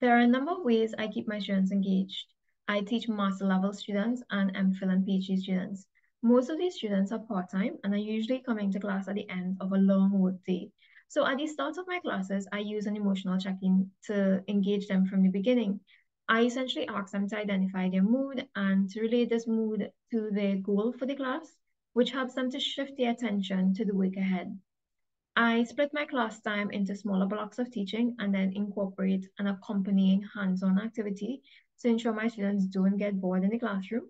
There are a number of ways I keep my students engaged. I teach master level students and MPhil and PhD students. Most of these students are part-time and are usually coming to class at the end of a long work day. So at the start of my classes, I use an emotional check-in to engage them from the beginning. I essentially ask them to identify their mood and to relate this mood to their goal for the class, which helps them to shift their attention to the week ahead. I split my class time into smaller blocks of teaching and then incorporate an accompanying hands-on activity to ensure my students don't get bored in the classroom.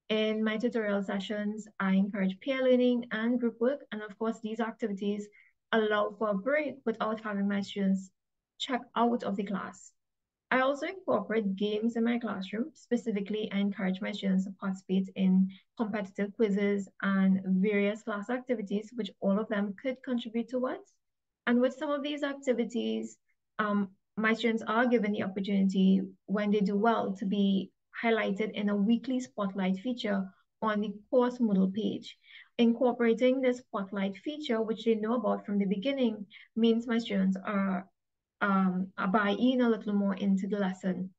In my tutorial sessions, I encourage peer learning and group work, and of course, these activities allow for a break without having my students check out of the class. I also incorporate games in my classroom. Specifically, I encourage my students to participate in competitive quizzes and various class activities, which all of them could contribute towards. And with some of these activities, my students are given the opportunity, when they do well, to be highlighted in a weekly spotlight feature on the course Moodle page. Incorporating this spotlight feature, which they know about from the beginning, means my students are buy in a little more into the lesson.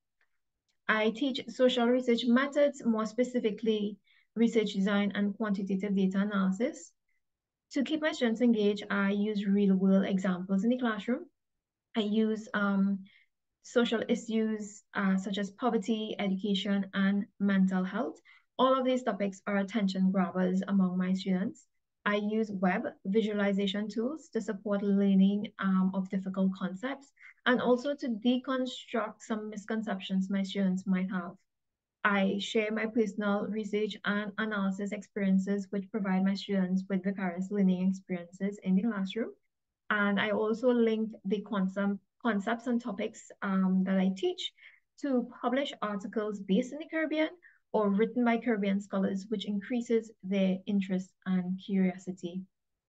I teach social research methods, more specifically research design and quantitative data analysis. To keep my students engaged, I use real world examples in the classroom. I use social issues such as poverty, education, and mental health. All of these topics are attention grabbers among my students. I use web visualization tools to support learning of difficult concepts and also to deconstruct some misconceptions my students might have. I share my personal research and analysis experiences, which provide my students with vicarious learning experiences in the classroom. And I also link the concepts and topics that I teach to publish articles based in the Caribbean or written by Caribbean scholars, which increases their interest and curiosity.